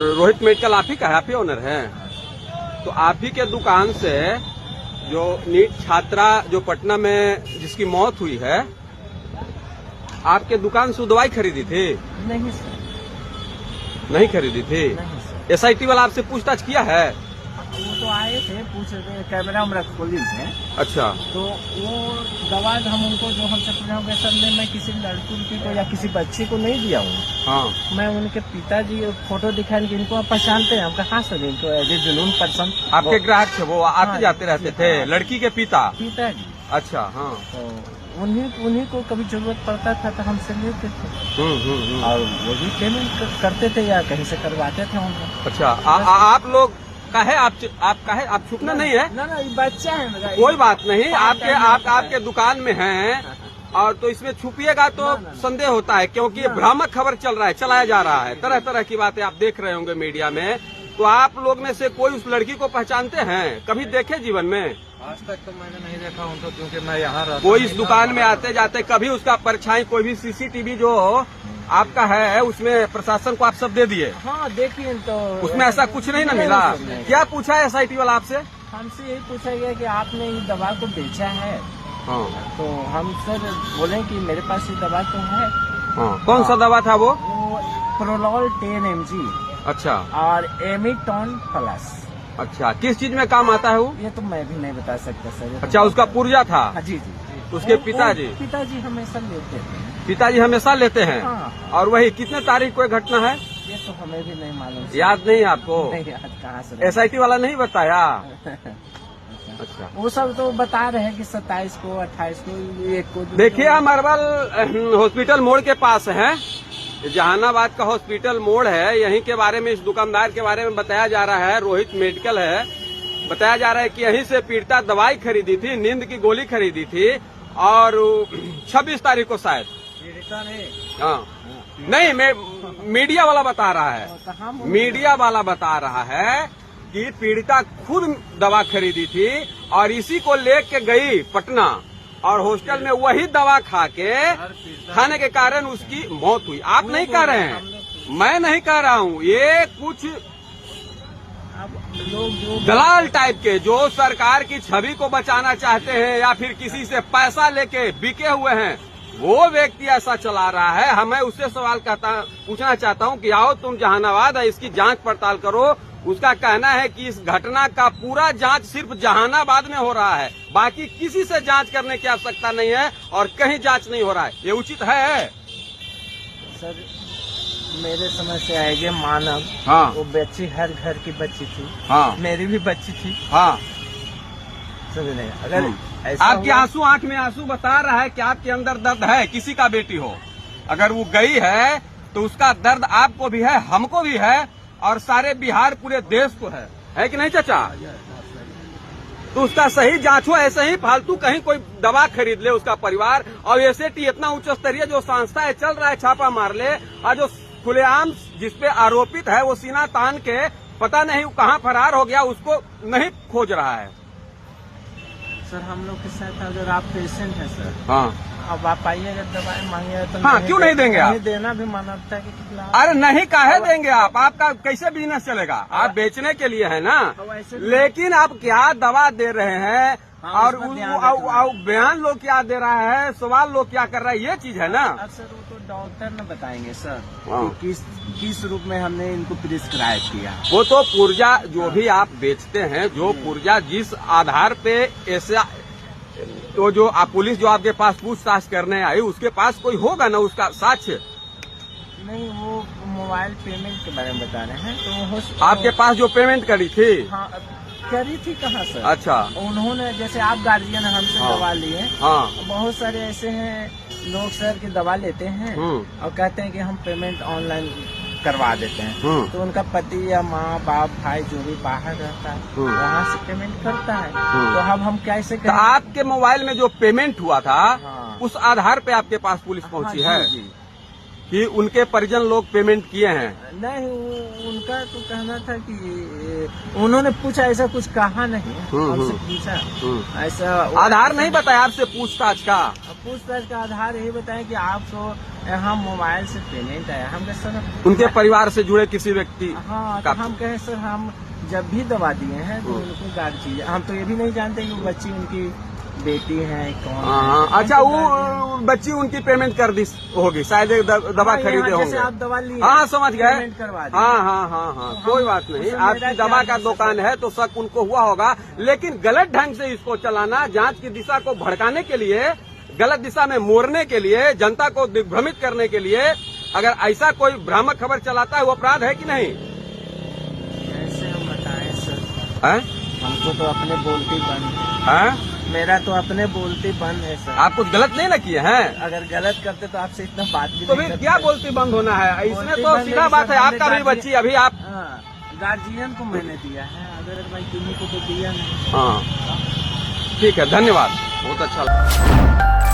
Rohit medical आप ही का है, आप ही ओनर हैं? तो आप ही के दुकान से जो नीट छात्रा जो पटना में जिसकी मौत हुई है, आपके दुकान से दवाई खरीदी थी? नहीं सर, नहीं खरीदी थी। नहीं सर। एसआईटी वाला आपसे पूछताछ किया है? वो तो आए थे, पूछ रहे थे, कैमरा में खोली थे। अच्छा। तो वो दवा हम उनको जो हमसे पूछा होगा, सर मैं किसी लड़की को या किसी बच्चे को नहीं दिया हूँ। हाँ। मैं उनके पिताजी फोटो दिखाने के, इनको आप पहचानते हैं? हम कहा सर इनको एज ए जुनून पर्सन। आपके ग्राहक थे वो, आते हाँ, जाते रहते थे? हाँ। लड़की के पिताजी। अच्छा। हाँ। तो उन्हीं को कभी जरूरत पड़ता था तो हमसे लेते थे। और वो भी पेमेंट करते थे या कहीं से करवाते थे उनको। अच्छा। आप लोग का है, आपका है, आप छुपना नहीं है? ना ये बच्चा है मेरा। कोई बात नहीं, आपके दुकान में हैं और तो इसमें छुपिएगा तो संदेह होता है, क्योंकि भ्रामक खबर चल रहा है, चलाया जा रहा है, तरह तरह की बातें आप देख रहे होंगे मीडिया में। तो आप लोग में से कोई उस लड़की को पहचानते हैं? कभी देखे जीवन में? आज तक तो मैंने नहीं देखा उनको, क्योंकि मैं यहाँ रहता। कोई इस दुकान में आते जाते कभी उसका परछाई, कोई भी सीसीटीवी जो आपका है उसमें प्रशासन को आप सब दे दिए? हाँ देखिए, तो उसमें ऐसा कुछ नहीं ना मिला? क्या पूछा है एसआईटी वाला आपसे? हमसे यही पूछा गया कि आपने ये दवा को बेचा है। हाँ। तो हम सर बोले कि मेरे पास ये दवा तो है। हाँ। कौन सा दवा था वो? प्रोलॉल 10 mg। अच्छा। और एमिटॉन प्लस। अच्छा, किस चीज में काम आता है वो? ये तो मैं भी नहीं बता सकता सर। अच्छा, उसका पुर्जा था? हाँ, जी जी। उसके पिताजी? पिताजी हमेशा लेते हैं। पिताजी हमेशा लेते हैं? हाँ। और वही कितने तारीख को घटना है? ये तो हमें भी नहीं मालूम। याद नहीं आपको? नहीं याद, कहाँ से? एसआईटी वाला नहीं बताया? अच्छा। वो सब तो बता रहे हैं कि 27 को, 28 को, 1 को। देखिए, हम अरवल हॉस्पिटल मोड़ के पास हैं, जहानाबाद का हॉस्पिटल मोड़ है। यहीं के बारे में, इस दुकानदार के बारे में बताया जा रहा है, रोहित मेडिकल है। बताया जा रहा है कि यहीं से पीड़िता दवाई खरीदी थी, नींद की गोली खरीदी थी, और 26 तारीख को शायद। पीड़िता ने? हाँ। नहीं, मीडिया वाला बता रहा है, मीडिया वाला बता रहा है कि पीड़िता खुद दवा खरीदी थी और इसी को लेके गई पटना, और हॉस्टल में वही दवा खाने के कारण उसकी मौत हुई। आप नहीं कह रहे हैं, मैं नहीं कह रहा हूँ, ये कुछ दलाल टाइप के जो सरकार की छवि को बचाना चाहते हैं या फिर किसी से पैसा लेके बिके हुए हैं, वो व्यक्ति ऐसा चला रहा है। हमें उससे सवाल पूछना चाहता हूँ कि आओ तुम जहानाबाद है, इसकी जांच पड़ताल करो। उसका कहना है कि इस घटना का पूरा जांच सिर्फ जहानाबाद में हो रहा है, बाकी किसी से जांच करने की आवश्यकता नहीं है और कहीं जांच नहीं हो रहा है। ये उचित है? सर मेरे समझ से आएगी मानव। हाँ। वो बच्ची हर घर की बच्ची थी। हाँ। मेरी भी बच्ची थी। हाँ। समझ रहे? अगर आपके आंसू, आंख में आंसू बता रहा है कि आपके अंदर दर्द है, किसी का बेटी हो, अगर वो गई है तो उसका दर्द आपको भी है, हमको भी है, और सारे बिहार पूरे देश को है कि नहीं चाचा? तो उसका सही जांच हो, ऐसे ही फालतू कहीं कोई दवा खरीद ले उसका परिवार, और एसआईटी इतना उच्च स्तरीय जो संस्था है चल रहा है, छापा मार ले, और जो खुलेआम जिसपे आरोपित है वो सीना तान के पता नहीं कहाँ फरार हो गया, उसको नहीं खोज रहा है। सर हम लोग के साथ अगर आप पेशेंट हैं सर, हाँ, अब आप आइएगा दवाई मांगिएगा तो हाँ, क्यों नहीं देंगे आप? देना भी मानवता के खिलाफ। अरे नहीं, काहे देंगे आप? आपका कैसे बिजनेस चलेगा? आप बेचने के लिए है ना, लेकिन आप क्या दवा दे रहे हैं? हाँ, और बयान लोग क्या दे रहा है, सवाल लोग क्या कर रहा है, ये चीज है ना। सर वो तो डॉक्टर न बताएंगे सर हाँ। कि किस रूप में हमने इनको प्रिस्क्राइब किया। वो तो पुर्जा जो भी आप बेचते हैं, जो पुर्जा जिस आधार पे ऐसा, तो जो पुलिस जो आपके पास पूछताछ करने आई, उसके पास कोई होगा ना उसका साक्ष्य? नहीं, वो मोबाइल पेमेंट के बारे में बता रहे हैं। तो आपके पास जो पेमेंट करी थी? हाँ, करी थी कहाँ सर? अच्छा। उन्होंने, जैसे आप गार्जियन हमसे हाँ। दवा लिए। हाँ। बहुत सारे ऐसे हैं लोग सर की दवा लेते हैं और कहते हैं कि हम पेमेंट ऑनलाइन करवा देते हैं। तो उनका पति या माँ बाप भाई जो भी बाहर रहता है वहाँ से पेमेंट करता है। तो अब हम कैसे तो आपके मोबाइल में जो पेमेंट हुआ था, हाँ। उस आधार पे आपके पास पुलिस पहुंची है? जी। कि उनके परिजन लोग पेमेंट किए हैं? नहीं, उनका तो कहना था कि उन्होंने पूछा, ऐसा कुछ कहा नहीं। हमसे पूछा, ऐसा आधार नहीं बताया आपसे पूछताछ का? पूछताछ का आधार यही बताया कि आपको यहाँ मोबाइल से पेमेंट आया। हम कहे सर उनके परिवार से जुड़े किसी व्यक्ति हाँ, का तो हम कहे सर हम जब भी दवा दिए हैं तो उनको गार्ड चीज, हम तो ये भी नहीं जानते कि वो बच्ची उनकी बेटी है कौन हाँ, है। अच्छा वो बच्ची उनकी पेमेंट कर दी होगी शायद, एक दवा हाँ, खरीदे यहाँ होंगे। जैसे आप दवा लिए हाँ समझ गए। पेमेंट करवा दी। हाँ हाँ हाँ हाँ, कोई बात नहीं, उसमें आपकी मेरा दवा क्या का दुकान है तो शक उनको हुआ होगा, लेकिन गलत ढंग से इसको चलाना, जांच की दिशा को भड़काने के लिए, गलत दिशा में मोड़ने के लिए, जनता को दिग्भ्रमित करने के लिए अगर ऐसा कोई भ्रामक खबर चलाता है वो अपराध है कि नहीं? कैसे हम बताएं सर, है? हमको तो अपने बोलती बंद है? मेरा तो अपने बोलती बंद है सर। आप कुछ गलत नहीं ना किए हैं? अगर गलत करते तो आपसे इतना बात भी तो नहीं फिर करते। क्या बोलती बंद होना है? इसमें बोलती तो बंद सीधा नहीं बात सर, है, हमने आपका भी गार्जियन- बच्ची अभी आप। हाँ, गार्जियन को मैंने दिया है, अगर भाई किन्हीं को तो दिया नहीं। हाँ ठीक है, धन्यवाद, बहुत अच्छा लगा।